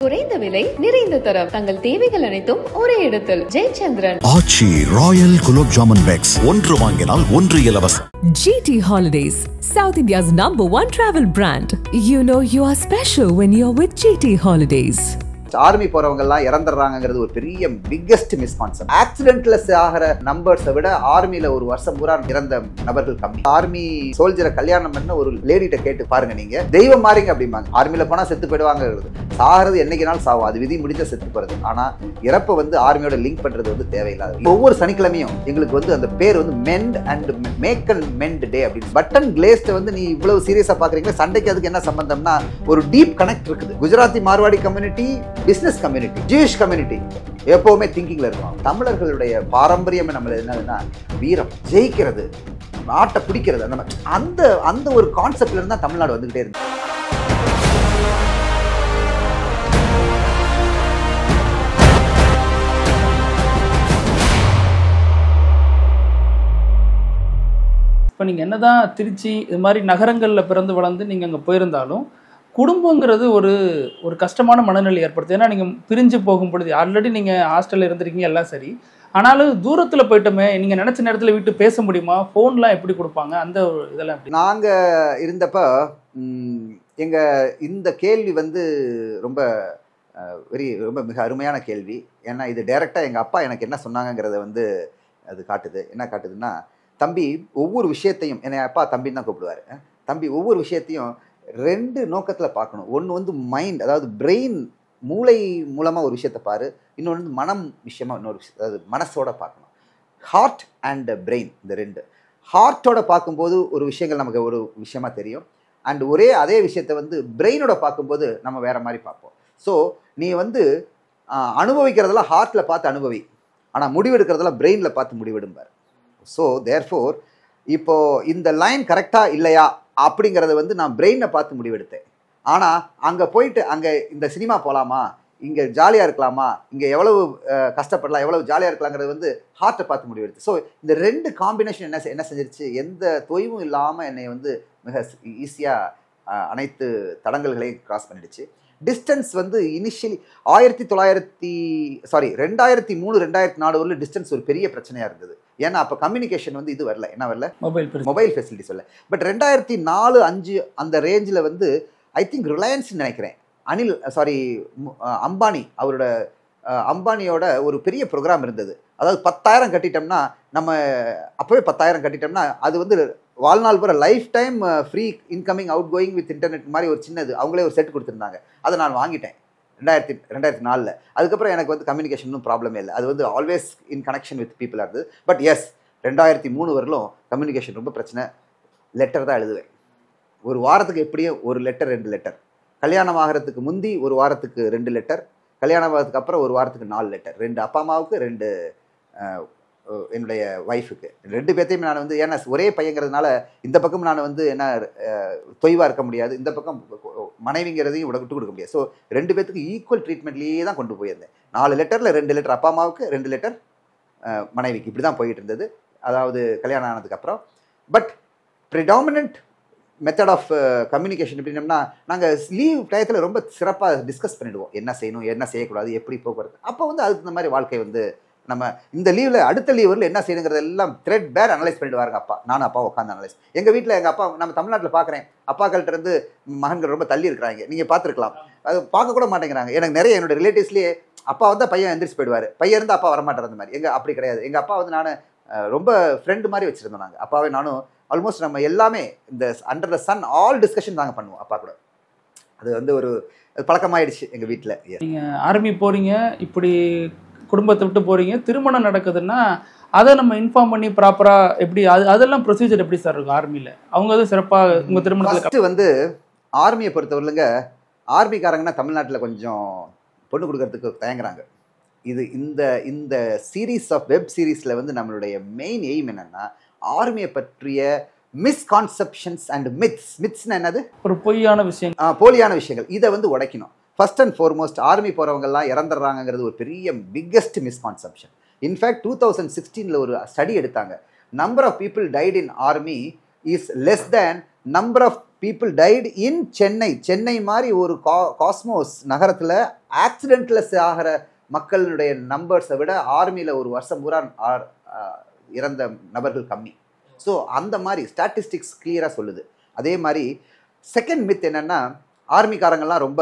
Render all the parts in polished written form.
குறைந்த விலை நிறைந்த தரம் தங்கள் தேவைகள் அனைத்தும் ஒரே இடத்தில் ஜெயச்சந்திரன் ஆச்சி ராயல் குலோப் ஜாமுன் பேக்ஸ் ஒன்று வாங்கினால் ஒன்று இலவசம். GT Holidays, South India's #1 travel brand. You know you are special when you're with GT Holidays. Army போறவங்க எல்லாம் இறந்துடுறாங்கிறது ஒரு பெரிய பிக்கெஸ்ட் மிஸ்கான்செப்ட். ஆக்சிடென்ட்ல ஆகிற நம்பர்ஸை விட ஆர்மியில ஒரு வருஷம் பூரா இறந்த நபர்கள் கம்மி. ஆர்மி சோல்ஜரை கல்யாணம் பண்ண ஒரு லேடிட்ட கேட்டு பாருங்க, நீங்க தெய்வம் மாறிங்க அப்படிம்பாங்க. ஆர்மியில போனா செத்து போயிடுவாங்க. சாகிறது என்னைக்குனாலும் சாவும், அது விதி முடிஞ்ச செத்து போறது. ஆனா இறப்ப ஆர்மியோட லிங்க் பண்றது தேவையில்லாத. ஒவ்வொரு சனிக்கிழமையும் எங்களுக்கு அந்த பேர் மெண்ட் அண்ட் மேக் அண்ட் மெண்ட் டே அப்படின்னு. பட்டன் கிளேஸ்ட் நீ இவ்வளவு சீரியஸா பாக்குறீங்க, சண்டைக்கு அதுக்கு என்ன சம்பந்தம்னா ஒரு டீப் கனெக்ட் இருக்குது. Gujarati Marwari community, business community, Jewish community எப்பவுமே திங்கிங்ல இருக்கும். தமிழர்களுடைய பாரம்பரியம் நம்ம என்னதுன்னா வீரம், ஜெயிக்கிறது, நாட்டை பிடிக்கிறது. அந்த அந்த ஒரு கான்செப்ட்ல இருந்தா தமிழ்நாடு வந்துகிட்டே இருக்கு. இப்போ நீங்கள் என்னதான் திருச்சி இது மாதிரி நகரங்களில் பிறந்து வளர்ந்து நீங்கள் அங்கே போயிருந்தாலும் குடும்பங்கிறது ஒரு ஒரு கஷ்டமான மனநிலை ஏற்படுத்து. ஏன்னா நீங்கள் பிரிஞ்சு போகும் பொழுது ஆல்ரெடி நீங்கள் ஹாஸ்டலில் இருந்திருக்கீங்க, எல்லாம் சரி. ஆனாலும் தூரத்தில் போயிட்டோமே, நீங்கள் நினச்ச நேரத்தில் வீட்டு பேச முடியுமா? ஃபோன்லாம் எப்படி கொடுப்பாங்க? அந்த இதெல்லாம் எப்படி? நாங்கள் இருந்தப்போ எங்கள் இந்த கேள்வி ரொம்ப ரொம்ப மிக அருமையான கேள்வி. ஏன்னா இது டைரெக்டாக எங்கள் அப்பா எனக்கு என்ன சொன்னாங்கிறத அது காட்டுது. என்ன காட்டுதுன்னா, தம்பி ஒவ்வொரு விஷயத்தையும், என்னை அப்பா தம்பின்னு தான் கூப்பிடுவார். தம்பி ஒவ்வொரு விஷயத்தையும் ரெண்டு நோக்கத்தில் பார்க்கணும். ஒன்று மைண்ட், அதாவது பிரெயின், மூளை மூலமாக ஒரு விஷயத்தை பாரு. இன்னொன்று மனம் விஷயமாக இன்னொரு விஷயம், அதாவது மனசோட பார்க்கணும். ஹார்ட் அண்ட் பிரெயின், இந்த ரெண்டு. ஹார்ட்டோட பார்க்கும்போது ஒரு விஷயங்கள் நமக்கு ஒரு விஷயமா தெரியும். அண்ட் அதே விஷயத்தை பிரெயினோட பார்க்கும்போது நம்ம வேற மாதிரி பார்ப்போம். ஸோ நீ அனுபவிக்கிறதெல்லாம் ஹார்ட்டில் பார்த்து அனுபவி, ஆனால் முடிவெடுக்கிறதெல்லாம் பிரெயினில் பார்த்து முடிவெடும்பார். ஸோ தேர்ஃபோர் இப்போது இந்த லைன் கரெக்டாக இல்லையா அப்படிங்கிறத நான் பிரெயினை பார்த்து முடிவெடுத்தேன். ஆனால் அங்கே போயிட்டு அங்கே இந்த சினிமா போகலாமா, இங்கே ஜாலியாக இருக்கலாமா, இங்கே எவ்வளவு கஷ்டப்படலாம், எவ்வளவு ஜாலியாக இருக்கலாங்கிறது ஹார்ட்டை பார்த்து முடிவெடுத்து. ஸோ இந்த ரெண்டு காம்பினேஷன் என்ன செஞ்சிருச்சு, எந்த தொய்வும் இல்லாமல் என்னை மிக ஈஸியாக அனைத்து தடங்கல்களையும் கிராஸ் பண்ணிடுச்சு. டிஸ்டன்ஸ் இனிஷியலி 2003-2004 வரல டிஸ்டன்ஸ் ஒரு பெரிய பிரச்சனையாக இருந்தது. ஏன்னா அப்போ கம்யூனிகேஷன் இது வரல. என்ன வரல? மொபைல் ஃபெசிலிட்டிஸ் வரல. பட் 2004-05 அந்த ரேஞ்சில் ஐ திங்க் ரிலையன்ஸ் நினைக்கிறேன், அம்பானி, அவரோட அம்பானியோட ஒரு பெரிய ப்ரோக்ராம் இருந்தது. அதாவது 10,000 கட்டிட்டோம்னா, நம்ம அப்போவே 10,000 கட்டிட்டோம்னா அது வாழ்நாள் பூரா life time free incoming out going with internet மாதிரி ஒரு சின்னது அவங்களே ஒரு செட் கொடுத்துருந்தாங்க. அதை நான் வாங்கிட்டேன் 2004. அதுக்கப்புறம் எனக்கு கம்யூனிகேஷனும் ப்ராப்ளமே இல்லை. அது ஆல்வேஸ் இன் கனெக்ஷன் வித் பீப்புளாக இருந்தது. பட் எஸ், 2003 வரலும் கம்யூனிகேஷன் ரொம்ப பிரச்சனை. லெட்டர் தான் எழுதுவேன். ஒரு வாரத்துக்கு எப்படியும் ஒரு லெட்டர் 2 லெட்டர். கல்யாணம் ஆகிறதுக்கு முந்தி ஒரு வாரத்துக்கு 2 லெட்டர், கல்யாணம் ஆகிறதுக்கு அப்புறம் ஒரு வாரத்துக்கு 4 லெட்டர். 2 அப்பா அம்மாவுக்கு, 2 என்னுடைய ஒய்ஃபுக்கு. 2 பேர்த்தையும் நான் ஏன்னா ஒரே பையங்கிறதுனால இந்த பக்கம் நான் என்ன தொய்வாக இருக்க முடியாது, இந்த பக்கம் மனைவிங்கிறதையும் விட்டு கொடுக்க முடியாது. ஸோ 2 பேர்த்துக்கு ஈக்குவல் ட்ரீட்மெண்ட்லேயே தான் கொண்டு போயிருந்தேன். 4 லெட்டரில் 2 லெட்டர் அப்பா அம்மாவுக்கு, 2 லெட்டர் மனைவிக்கு. இப்படி தான் போயிட்டு இருந்தது, அதாவது கல்யாணம் ஆனதுக்கப்புறம். But predominant method of communication எப்படின்னம்னா, நாங்கள் லீவ் டயத்தில் ரொம்ப சிறப்பாக டிஸ்கஸ் பண்ணிவிடுவோம். என்ன செய்யணும், என்ன செய்யக்கூடாது, எப்படி போக்குவரத்து. அப்போ அதுக்கு இந்த மாதிரி வாழ்க்கை நம்ம இந்த லீவில் அடுத்த லீவில் என்ன செய்யணுங்கிறது எல்லாம் த்ரெட் பேர் அனலைஸ் பண்ணிட்டு வாருங்க அப்பா. நானும் அப்பா உட்காந்து அனலைஸ். எங்கள் வீட்டில் எங்கள் அப்பா, நம்ம தமிழ்நாட்டில் பார்க்குறேன், அப்பாக்கள்கிட்ட மகன்கள் ரொம்ப தள்ளி இருக்கிறாங்க. நீங்கள் பார்த்துருக்கலாம், அது பார்க்க கூட மாட்டேங்கிறாங்க. எனக்கு நிறைய என்னோட ரிலேட்டிவ்ஸ்லேயே அப்பா பையன் எந்திரிச்சு போயிடுவார், பையன் இருந்தால் அப்பா வரமாட்டார். அந்த மாதிரி அப்படி கிடையாது. எங்கள் அப்பா நான் ரொம்ப ஃப்ரெண்டு மாதிரி வச்சுருந்தோம். நாங்கள் அப்பாவே நானும் ஆல்மோஸ்ட் நம்ம எல்லாமே இந்த under the sun all discussion நாங்கள் பண்ணுவோம் அப்பா கூட. அது ஒரு பழக்கமாயிடுச்சு எங்கள் வீட்டில். நீங்கள் ஆர்மி போகிறீங்க, இப்படி குடும்பத்தை விட்டு போகிறீங்க, திருமணம் நடக்குதுன்னா அதை நம்ம இன்ஃபார்ம் பண்ணி ப்ராப்பராக எப்படி அதெல்லாம் ப்ரொசீஜர் எப்படி சார் இருக்கும் ஆர்மியில்? அவங்க சிறப்பாக உங்கள் திருமணத்துக்கு ஆர்மியை பொறுத்தவரையிலுங்க, ஆர்மிக்காரங்கன்னா தமிழ்நாட்டில் கொஞ்சம் பொண்ணு கொடுக்கறதுக்கு தயங்குறாங்க. இந்த சீரீஸ் ஆஃப் வெப் சீரீஸில் நம்மளுடைய மெயின் எய்ம் என்னென்னா, ஆர்மியை பற்றிய மிஸ்கான்செப்ஷன்ஸ் அண்ட் மித்ஸ்னா என்னது, ஒரு பொய்யான விஷயங்கள் இதை உடைக்கணும். ஃபர்ஸ்ட் அண்ட் ஃபார்மோஸ்ட் ஆர்மி போகிறவங்கெல்லாம் இறந்துடுறாங்கிறது ஒரு பெரிய பிக்கெஸ்ட் மிஸ்கான்செப்ஷன். இன்ஃபேக்ட் 2016 ஒரு ஸ்டடி எடுத்தாங்க. Number of people died in army is less than number of people died in Chennai. Chennai மாதிரி ஒரு காஸ்மோஸ் நகரத்தில் ஆக்சிடென்ட்ல ஆகிற மக்களுடைய நம்பர்ஸை விட ஆர்மியில் ஒரு வருஷம் பூரா இறந்த நபர்கள் கம்மி. ஸோ அந்த மாதிரி ஸ்டாட்டிஸ்டிக்ஸ் கிளியராக சொல்லுது. அதே மாதிரி செகண்ட் மித் என்னன்னா, ஆர்மிக்காரங்கெல்லாம் ரொம்ப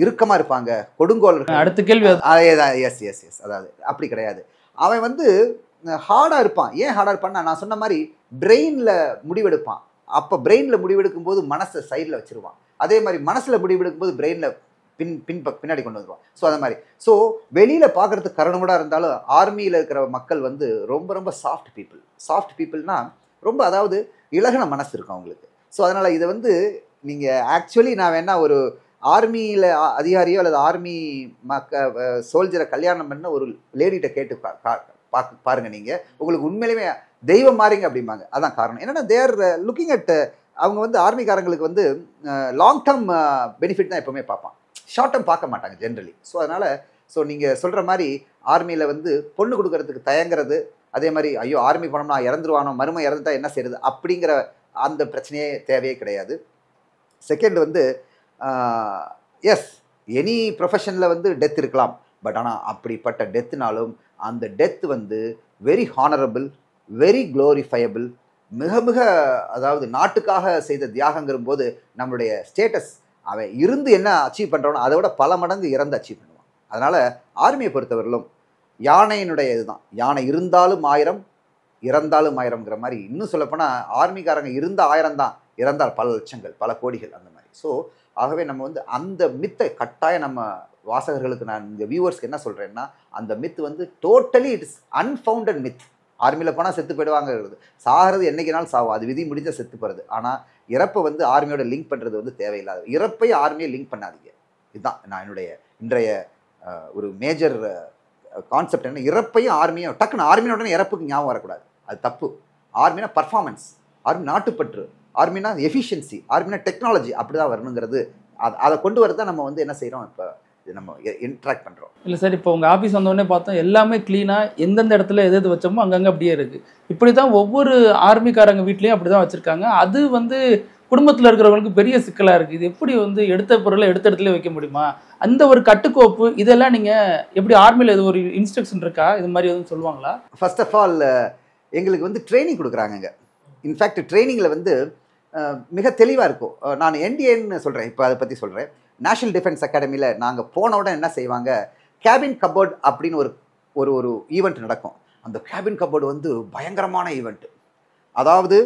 இறுக்கமாக இருப்பாங்க, கொடுங்கோல் இருக்காங்க. அடுத்த கேள்வி எஸ் எஸ் எஸ் அதாவது அப்படி கிடையாது. அவன் வந்து ஹார்டாக இருப்பான். ஏன் ஹார்டாக இருப்பான்னா, நான் சொன்ன மாதிரி பிரெயினில் முடிவெடுப்பான். அப்போ பிரெயினில் முடிவெடுக்கும் போது மனசை சைடில் வச்சிருவான். அதே மாதிரி மனசில் முடிவெடுக்கும் போது பிரெயினில் பின்னாடி கொண்டு வந்துடுவான். ஸோ அந்த மாதிரி. ஸோ வெளியில் பார்க்குறதுக்கு கருணமுடாக இருந்தாலும் ஆர்மியில் இருக்கிற மக்கள் வந்து ரொம்ப ரொம்ப சாஃப்ட் பீப்புள். சாஃப்ட் பீப்புள்னா ரொம்ப, அதாவது இலகுன மனசு இருக்கும் அவங்களுக்கு. ஸோ அதனால் இதை வந்து நீங்கள் ஆக்சுவலி நான் வேணா ஒரு ஆர்மியில் அதிகாரியோ அல்லது ஆர்மி சோல்ஜரை கல்யாணம் பண்ண ஒரு லேடிகிட்ட கேட்டு பாருங்க. நீங்கள் உங்களுக்கு உண்மையிலுமே தெய்வம் மாறிங்க அப்படிம்பாங்க. அதான் காரணம். என்னென்னா தேர் லுக்கிங் அட், அவங்க வந்து ஆர்மிக்காரங்களுக்கு வந்து லாங் டேர்ம் பெனிஃபிட் தான் எப்போவுமே பார்ப்பான், ஷார்ட் டேர்ம் பார்க்க மாட்டாங்க ஜென்ரலி. ஸோ அதனால் நீங்கள் சொல்கிற மாதிரி ஆர்மியில் வந்து பொண்ணு கொடுக்கறதுக்கு தயங்குறது, அதே மாதிரி ஐயோ ஆர்மி போனோம்னா இறந்துருவானோ, மருமை இறந்துட்டா என்ன செய்யுது அப்படிங்கிற அந்த பிரச்சனையே தேவையே கிடையாது. செகண்ட் வந்து எஸ், எனி ப்ரொஃபஷனில் வந்து டெத் இருக்கலாம். பட் ஆனால் அப்படிப்பட்ட டெத்துனாலும் அந்த டெத் வந்து வெரி ஹானரபிள், வெரி க்ளோரிஃபயபிள், மிக மிக, அதாவது நாட்டுக்காக செய்த தியாகங்கிற போது நம்மளுடைய ஸ்டேட்டஸ், அவன் இருந்து என்ன அச்சீவ் பண்ணுறானோ அதை விட பல மடங்கு இறந்து அச்சீவ் பண்ணுவான். அதனால் ஆர்மியை பொறுத்தவரையிலும் யானையினுடைய இதுதான், யானை இருந்தாலும் 1000 இறந்தாலும் 1000ங்கிற மாதிரி. இன்னும் சொல்லப்போனால் ஆர்மிக்காரங்க இருந்த 1000 தான், இறந்தால் பல லட்சங்கள், பல கோடிகள் அந்த மாதிரி. ஸோ ஆகவே நம்ம வந்து அந்த மித்தை கட்டாயம் நம்ம வாசகர்களுக்கு, நான் இந்த வியூவர்ஸ்க்கு என்ன சொல்கிறேன்னா, அந்த மித் வந்து டோட்டலி இட் இஸ் அன்ஃபவுண்டட் மித். ஆர்மியில் போனால் செத்து போயிடுவாங்கிறது, சாகிறது என்றைக்குனாலும் சாவும், அது விதி முடிஞ்ச செத்து போகிறது. ஆனால் இறப்பை வந்து ஆர்மியோட லிங்க் பண்ணுறது வந்து தேவையில்லாது. இறப்பை ஆர்மியை லிங்க் பண்ணாதீங்க. இதுதான் நான் என்னுடைய இன்றைய ஒரு மேஜர் கான்செப்ட். என்ன, இறப்பையும் ஆர்மியும் டக்குன்னு ஆர்மியோட இறப்புக்கு ஞாபகம் வரக்கூடாது, அது தப்பு. ஆர்மினா பர்ஃபார்மன்ஸ், ஆர்மி நாட்டுப்பற்று, ஆர்மினா எஃபிஷியன்சி, ஆர்மினா டெக்னாலஜி, அப்படி தான் வரணுங்கிறது. அதை கொண்டு வரது தான் நம்ம வந்து என்ன செய்கிறோம், இப்போ நம்ம இன்ட்ராக்ட் பண்ணுறோம். இல்லை சார், இப்போ உங்கள் ஆஃபீஸ் வந்தோடனே பார்த்தோம் எல்லாமே க்ளீனாக, எந்தெந்த இடத்துல எது வச்சோமோ அங்கங்கே அப்படியே இருக்குது. இப்படி தான் ஒவ்வொரு ஆர்மிக்காரங்க வீட்லேயும் அப்படி தான் வச்சுருக்காங்க. அது வந்து குடும்பத்தில் இருக்கிறவங்களுக்கு பெரிய சிக்கலாக இருக்குது. இது எப்படி வந்து எடுத்த பொருளை எடுத்த இடத்துல வைக்க முடியுமா, அந்த ஒரு கட்டுக்கோப்பு இதெல்லாம் நீங்கள் எப்படி ஆர்மியில் இது ஒரு இன்ஸ்ட்ரக்ஷன் இருக்கா, இது மாதிரி எதுவும் சொல்லுவாங்களா? ஃபர்ஸ்ட் ஆஃப் ஆல் எங்களுக்கு வந்து ட்ரைனிங் கொடுக்குறாங்கங்க. இன்ஃபேக்ட் ட்ரைனிங்கில் வந்து மிக தெளிவாக இருக்கும். நான் என்டிஏன்னு சொல்கிறேன், இப்போ அதை பற்றி சொல்கிறேன். நேஷனல் டிஃபென்ஸ் அகாடமியில் நாங்கள் போன உடனே என்ன செய்வாங்க, கேபின் கபோர்ட் அப்படின்னு ஒரு ஒரு ஈவெண்ட் நடக்கும். அந்த கேபின் கபோர்டு வந்து பயங்கரமான ஈவெண்ட்டு. அதாவது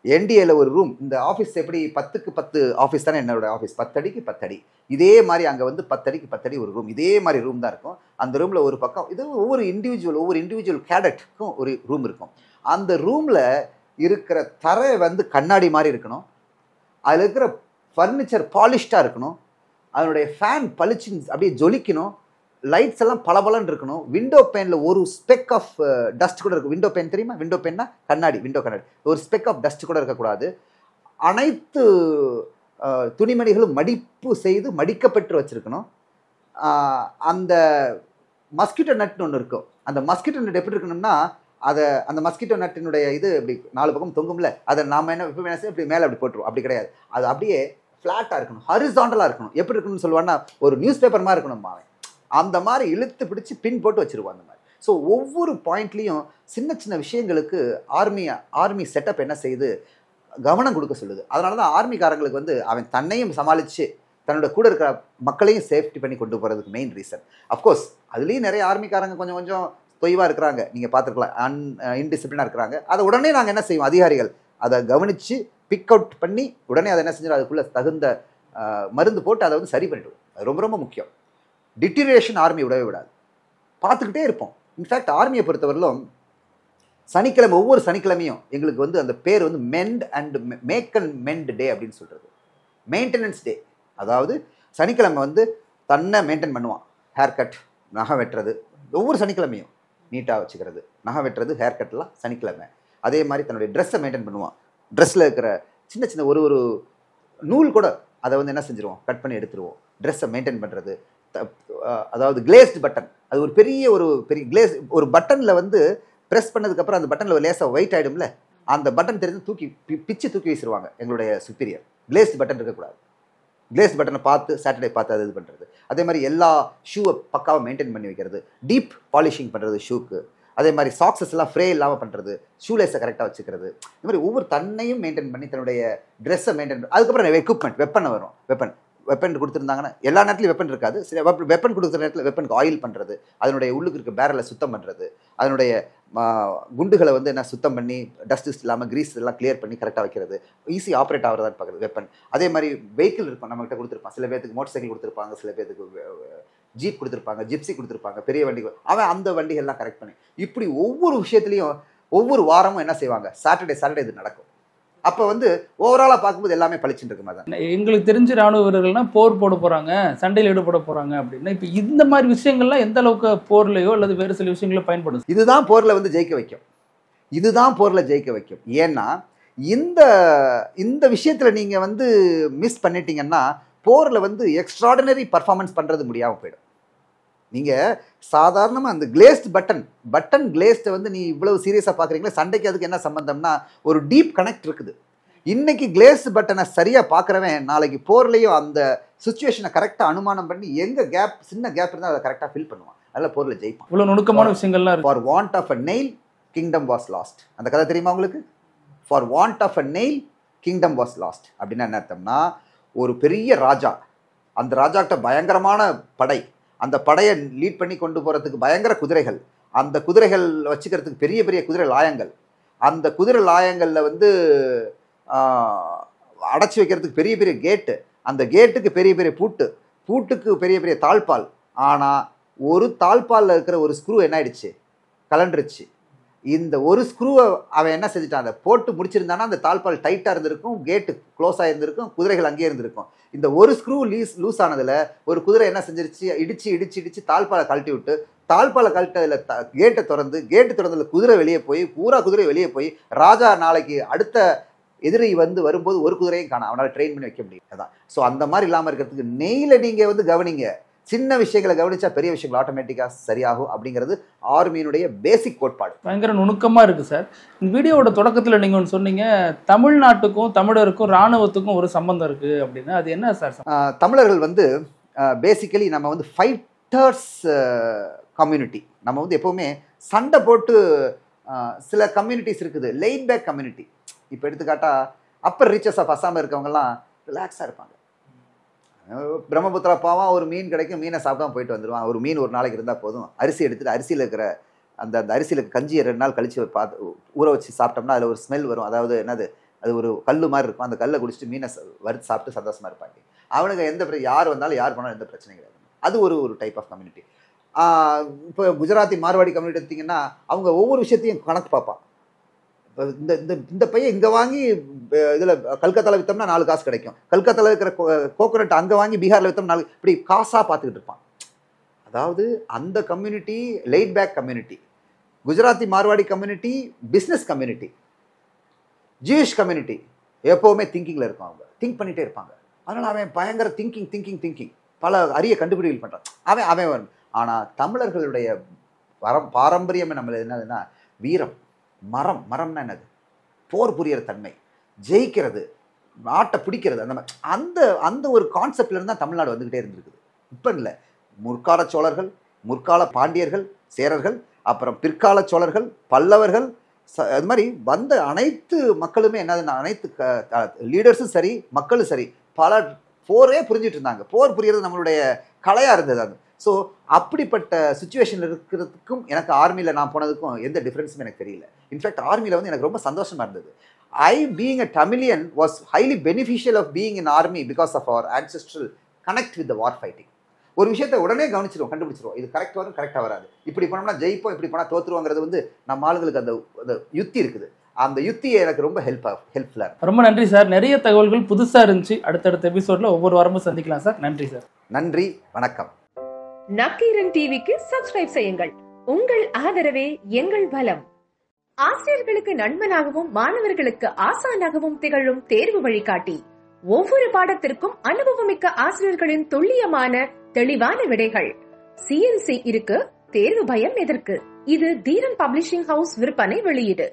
என்டிஏல ஒரு ரூம், இந்த ஆஃபீஸ் எப்படி 10க்கு 10 ஆஃபீஸ் தானே என்னோட ஆஃபீஸ், 10 அடிக்கு 10 அடி. இதே மாதிரி அங்கே வந்து 10 அடிக்கு 10 அடி ஒரு ரூம், இதே மாதிரி ரூம் தான் இருக்கும். அந்த ரூமில் ஒரு பக்கம் இது ஒவ்வொரு இண்டிவிஜுவல் கேடட்டுக்கும் ஒரு ரூம் இருக்கும். அந்த ரூமில் இருக்கிற தரை வந்து கண்ணாடி மாதிரி இருக்கணும், அதில் இருக்கிற ஃபர்னிச்சர் பாலிஷ்டாக இருக்கணும், அதனுடைய ஃபேன் பளிச்சுன்னு அப்படியே ஜொலிக்கணும், லைட்ஸ் எல்லாம் பளபளன்னு இருக்கணும், விண்டோ பேனில் ஒரு ஸ்பெக் ஆஃப் டஸ்ட் கூட இருக்கும். விண்டோ பேன் தெரியுமா, விண்டோ பேன்னா கண்ணாடி, விண்டோ கண்ணாடி, ஒரு ஸ்பெக் ஆஃப் டஸ்ட் கூட இருக்கக்கூடாது. அனைத்து துணிமணிகளும் மடிப்பு செய்து மடிக்கப்பட்டு வச்சுருக்கணும். அந்த மஸ்கிட்டோ நட்னு ஒன்று இருக்கும். அந்த மஸ்கிட்டோ நட் எப்படி இருக்கணும்னா, அந்த மஸ்கிட்டோ நட்டினுடைய இது இப்படி 4 பக்கம் தொங்கும்ல, அதை நாம் என்ன இப்போ என்ன இப்படி மேலே அப்படி போட்டுருவோம். அப்படி கிடையாது, அது அப்படியே ஃப்ளாட்டாக இருக்கணும், ஹரிசாண்டலாக இருக்கணும். எப்படி இருக்கணும்னு சொல்லுவான்னா, ஒரு நியூஸ் பேப்பர் மாதிரி இருக்கணும். அவன் அந்த மாதிரி இழுத்து பிடிச்சி பின் போட்டு வச்சுருவான் அந்த மாதிரி. ஸோ ஒவ்வொரு பாயிண்ட்லேயும் சின்ன சின்ன விஷயங்களுக்கு ஆர்மி செட்டப் என்ன செய்யுது, கவனம் கொடுக்க சொல்லுது. அதனால தான் ஆர்மிக்காரங்களுக்கு வந்து அவன் தன்னையும் சமாளித்து தன்னோட கூட இருக்கிற மக்களையும் சேஃப்டி பண்ணி கொண்டு போகிறதுக்கு மெயின் ரீசன். அஃப்கோர்ஸ் அதுலேயும் நிறைய ஆர்மிக்காரங்க கொஞ்சம் தொய்வாக இருக்கிறாங்க, நீங்கள் பார்த்துருக்கலாம், இன்டிசிப்ளினாக இருக்கிறாங்க. அதை உடனே நாங்கள் என்ன செய்வோம், அதிகாரிகள் அதை கவனித்து பிக் அவுட் பண்ணி உடனே அதை என்ன செஞ்சிடும், அதுக்குள்ளே தகுந்த மருந்து போட்டு அதை வந்து சரி பண்ணிவிடுவோம். அது ரொம்ப ரொம்ப முக்கியம். டிட்டீரியேஷன் ஆர்மி விடவே விடாது, பார்த்துக்கிட்டே இருப்போம். இன்ஃபேக்ட் ஆர்மியை பொறுத்தவரையிலும் சனிக்கிழமை, ஒவ்வொரு சனிக்கிழமையும் எங்களுக்கு வந்து அந்த பேர் வந்து மேக் அண்ட் மெண்ட் டே அப்படின்னு சொல்கிறது, மெயின்டெனன்ஸ் டே. அதாவது சனிக்கிழமை வந்து தன்னை மெயின்டைன் பண்ணுவான், ஹேர் கட், நகை வெட்டுறது, ஒவ்வொரு சனிக்கிழமையும் நீட்டாக வச்சுக்கிறது, நகை வெட்டுறது, ஹேர் கட்லாம் சனிக்கிழமை. அதே மாதிரி தன்னுடைய ட்ரெஸ்ஸை மெயின்டைன் பண்ணுவான். ட்ரெஸ்ஸில் இருக்கிற சின்ன சின்ன ஒரு நூல் கூட அதை வந்து என்ன செஞ்சுருவோம், கட் பண்ணி எடுத்துருவோம். ட்ரெஸ்ஸை மெயின்டைன் பண்ணுறது, அதாவது கிளேஸ்டு பட்டன், அது ஒரு பெரிய கிளேஸ், ஒரு பட்டனில் வந்து ப்ரெஸ் பண்ணதுக்கப்புறம் அந்த பட்டனில் லேசாக ஒயிட் ஆகிடும்ல, அந்த பட்டன் தெரிஞ்சு பிச்சு தூக்கி வீசிடுவாங்க எங்களுடைய சுப்பீரியர். கிளேஸ்டு பட்டன் இருக்கக்கூடாது. கிளேஸ் பட்டனை பார்த்து சாட்டர்டே பார்த்து அது இது பண்ணுறது. அதே மாதிரி எல்லா ஷூவை பக்காவாக மெயின்டைன் பண்ணி வைக்கிறது, டீப் பாலிஷிங் பண்ணுறது ஷூக்கு. அதே மாதிரி சாக்ஸஸ் எல்லாம் ஃப்ரே இல்லாமல் பண்ணுறது, ஷூலேஸை கரெக்டாக வச்சுக்கிறது. இந்த மாதிரி ஒவ்வொரு தன்னையும் மெயின்டைன் பண்ணி தன்னுடைய ட்ரெஸ்ஸை மெயின்டைன் பண்ணி, அதுக்கப்புறம் எக்யூப்மெண்ட் வெப்பன் வரும். வெப்பன் கொடுத்துருந்தாங்கன்னா எல்லா நேரத்துலையும் வெப்பன் இருக்காது, சில வெப்பன் கொடுக்குற நேரத்தில் வெப்பனுக்கு ஆயில் பண்ணுறது, அதனுடைய உள்ளுக்கு இருக்க பேரலை சுத்தம் பண்ணுறது, அதனுடைய குண்டுகளை வந்து என்ன சுத்தம் பண்ணி டஸ்ட் இல்லாமல் கிரீஸ் எல்லாம் கிளியர் பண்ணி கரெக்டாக வைக்கிறது, ஈஸி ஆப்ரேட் ஆகிறதான்னு பார்க்குறது வெப்பன். அதே மாதிரி வெஹிக்கிள் இருக்கும் நம்மகிட்ட கொடுத்துருப்பான், சில பேருக்கு மோட்டர் சைக்கிள் கொடுத்துருப்பாங்க, சில பேருக்கு ஜீப் கொடுத்துருப்பாங்க, ஜிப்சி கொடுத்துருப்பாங்க, பெரிய வண்டிகள், அவன் அந்த வண்டிகள்லாம் கரெக்ட் பண்ணி இப்படி ஒவ்வொரு விஷயத்துலையும் ஒவ்வொரு வாரமும் என்ன செய்வாங்க, சாட்டர்டே இது நடக்கும். அப்போ வந்து ஓவராலாக பார்க்கும்போது எல்லாமே பளிச்சுட்டு இருக்கு மாதிரி. எங்களுக்கு தெரிஞ்ச ராணுவ வீரர்கள்னா போர் போட போகிறாங்க, சண்டையில் ஈடுபட போகிறாங்க அப்படின்னா இப்போ இந்த மாதிரி விஷயங்கள்லாம் எந்த அளவுக்கு போர்லையோ அல்லது வேறு சில விஷயங்களோ பயன்படுது? இதுதான் போரில் வந்து ஜெயிக்க வைக்கும், இதுதான் போரில் ஜெயிக்க வைக்கும். ஏன்னா இந்த விஷயத்தில் நீங்கள் வந்து மிஸ் பண்ணிட்டீங்கன்னா போரில் வந்து எக்ஸ்ட்ராடினரி பர்ஃபார்மன்ஸ் பண்ணுறது முடியாமல் போயிடும். நீங்கள் சாதாரணமாக அந்த கிளேஸ்ட் பட்டன் கிளேஸ்ட்டை வந்து நீ இவ்வளவு சீரியஸாக பார்க்குறீங்களா, சண்டைக்கு அதுக்கு என்ன சம்பந்தம்னா ஒரு டீப் கனெக்ட் இருக்குது. இன்னைக்கு கிளேஸ்ட் பட்டனை சரியாக பார்க்குறவன் நாளைக்கு போர்லையும் அந்த சுச்சுவேஷனை கரெக்டாக அனுமானம் பண்ணி எங்கே கேப், சின்ன கேப் இருந்தால் அதை கரெக்டாக ஃபில் பண்ணுவான், அதில் போரில் ஜெயிப்பான். இவ்வளோ நுணுக்கமான விஷயங்கள்லாம் இருக்கு. For want of a nail kingdom was lost, அந்த கதை தெரியுமா உங்களுக்கு? For want of a nail kingdom was lost அப்படின்னா என்ன அர்த்தம்னா, ஒரு பெரிய ராஜா, அந்த ராஜாக்கிட்ட பயங்கரமான படை, அந்த படையை லீட் பண்ணி கொண்டு போகிறதுக்கு பயங்கர குதிரைகள், அந்த குதிரைகள் வச்சுக்கிறதுக்கு பெரிய பெரிய குதிரை லாயங்கள், அந்த குதிரை லாயங்களில் வந்து அடைச்சி வைக்கிறதுக்கு பெரிய பெரிய கேட்டு, அந்த கேட்டுக்கு பெரிய பெரிய பூட்டுக்கு பெரிய பெரிய தாழ்பால். ஆனால் ஒரு தாழ்பாலில் இருக்கிற ஒரு ஸ்க்ரூ என்ன ஆயிடுச்சு, கலண்டுருச்சு. இந்த ஒரு ஸ்க்ரூவை அவன் என்ன செஞ்சுட்டான், அதை போட்டு முடிச்சிருந்தானா அந்த தாழ்பால் டைட்டாக இருந்திருக்கும், கேட்டு க்ளோஸ் ஆகிருந்திருக்கும், குதிரைகள் அங்கேயே இருந்திருக்கும். இந்த ஒரு ஸ்க்ரூ லூஸ் ஆனதில் ஒரு குதிரை என்ன செஞ்சிருச்சு, இடிச்சு தாழ்பாலை கழட்டி விட்டு, தாழ்பாலை கழட்டதில் கேட்டை திறந்ததில் குதிரை வெளியே போய், பூரா குதிரை வெளியே போய், ராஜா நாளைக்கு அடுத்த எதிரி வரும்போது ஒரு குதிரையும் காணாம், அவனால் ட்ரெயின் பண்ணி வைக்க முடியும். அதான். ஸோ அந்த மாதிரி இல்லாமல் இருக்கிறதுக்கு நெய்ல நீங்கள் வந்து கவனிங்க, சின்ன விஷயங்களை கவனிச்சா பெரிய விஷயங்கள் ஆட்டோமேட்டிக்காக சரியாகும் அப்படிங்கிறது ஆர்மியினுடைய பேசிக் கோட்பாடு. பயங்கர நுணுக்கமாக இருக்குது சார். இந்த வீடியோவோட தொடக்கத்தில் நீங்கள் ஒன்று சொன்னீங்க, தமிழ்நாட்டுக்கும் தமிழருக்கும் இராணுவத்துக்கும் ஒரு சம்பந்தம் இருக்குது அப்படின்னு. அது என்ன சார்? தமிழர்கள் வந்து பேசிக்கலி நம்ம வந்து ஃபைட்டர்ஸ் கம்யூனிட்டி. நம்ம வந்து எப்போவுமே சண்டை போட்டு, சில கம்யூனிட்டிஸ் இருக்குது லைட் பேக் கம்யூனிட்டி. இப்போ எடுத்துக்காட்டா அப்பர் ரீச்சர்ஸ் ஆஃப் அசாமில் இருக்கவங்கலாம் ரிலாக்ஸாக இருப்பாங்க. பிரம்மபுத்திரா பாவம் ஒரு மீன் கிடைக்கும், மீனை சாப்பிடாம போயிட்டு வந்துடுவான். ஒரு மீன் ஒரு நாளைக்கு இருந்தால் போதும். அரிசி எடுத்துகிட்டு அரிசியில் இருக்கிற அந்த அரிசியில் கஞ்சியை 2 நாள் கழித்து ஊற வச்சு சாப்பிட்டோம்னா அதில் ஒரு ஸ்மெல் வரும். அதாவது என்னது, அது ஒரு கல் மாதிரி இருக்கும். அந்த கல்லை குடிச்சிட்டு மீனை வறுத்து சாப்பிட்டு சந்தோஷமாக இருப்பாங்க. அவனுக்கு யார் வந்தாலும் யார் போனாலும் எந்த பிரச்சனையும் கிடையாது. அது ஒரு டைப் ஆஃப் கம்யூனிட்டி. இப்போ குஜராத்தி மார்வாடி கம்யூனிட்டி எடுத்திங்கன்னா அவங்க ஒவ்வொரு விஷயத்தையும் கணக்கு பார்ப்பான். இப்போ இந்த பையன் இங்கே வாங்கி இதில் கல்கத்தாவில் விற்றோம்னா 4 காசு கிடைக்கும், கல்கத்தாவில் இருக்கிற கோகோனட் அங்கே வாங்கி பீகாரில் விற்றோம் 4, இப்படி காசாக பார்த்துக்கிட்டு இருப்பான். அதாவது அந்த community laid back community. Gujarati Marwari community business community. Jewish community எப்போவுமே திங்கிங்கில் இருக்கும், அவங்க திங்க் பண்ணிகிட்டே இருப்பாங்க. அதனால் அவன் பயங்கர திங்கிங் பல அரிய கண்டுபிடிகள் பண்ணுறான் அவன் வரும். ஆனால் தமிழர்களுடைய பாரம்பரியம் நம்மள என்னதுன்னா வீரம், மரம்னா என்னது, போர் புரியற தன்மை, ஜெயிக்கிறது, நாட்டை பிடிக்கிறது, அந்த ஒரு கான்செப்ட்ல இருந்தால் தமிழ்நாடு வந்துக்கிட்டே இருந்திருக்குது. இப்போ இல்லை, முற்கால சோழர்கள், முற்கால பாண்டியர்கள், சேரர்கள், அப்புறம் பிற்கால சோழர்கள், பல்லவர்கள், அது மாதிரி வந்த அனைத்து மக்களுமே என்னதுன்னா, அனைத்து லீடர்ஸும் சரி மக்களும் சரி பல போரே புரிஞ்சிட்டு இருந்தாங்க. போர் புரியறது நம்மளுடைய கலையாக இருந்தது அது. ஸோ அப்படிப்பட்ட சுச்சுவேஷன் இருக்கிறதுக்கும் எனக்கு ஆர்மியில் நான் போனதுக்கும் எந்த டிஃப்ரென்ஸும் எனக்கு தெரியல. இன்ஃபேக்ட் ஆர்மியில் வந்து எனக்கு ரொம்ப சந்தோஷமாக இருந்தது. being a Tamilian was highly beneficial of being in army because of our ancestral connect with the war fighting. ஒரு விஷயத்தை உடனே கண்டுபிடிச்சிருவோம், இது கரெக்டாக வராது, இப்படி போனோம்னா ஜெயிப்போம், இப்படி போனால் தோற்றுருவாங்கிறது வந்து நம்ம ஆளுங்களுக்கு அந்த யுத்தி இருக்குது. அந்த யுத்தியை எனக்கு ரொம்ப ஹெல்ப்ஃபுல்லாக இருக்கும். ரொம்ப நன்றி சார். நிறைய தகவல்கள் புதுசாக இருந்துச்சு. அடுத்தடுத்த எபிசோட்ல ஒவ்வொரு வாரமும் சந்திக்கலாம் சார். நன்றி சார். நன்றி, வணக்கம். நக்கீரன் டிவிக்கு சப்ஸ்கிரைப் செய்யுங்கள். உங்கள் ஆதரவே எங்கள் பலம். ஆசிரியர்களுக்கு நண்பனாகவும் மாணவர்களுக்கு ஆசானாகவும் திகழும் தேர்வு வழிகாட்டி. ஒவ்வொரு பாடத்திற்கும் அனுபவமிக்க ஆசிரியர்களின் துல்லியமான தெளிவான விடைகள். CNC இருக்கு, தேர்வு பயம் எதற்கு? இது தீரன் பப்ளிஷிங் ஹவுஸ் விற்பனை வெளியீடு.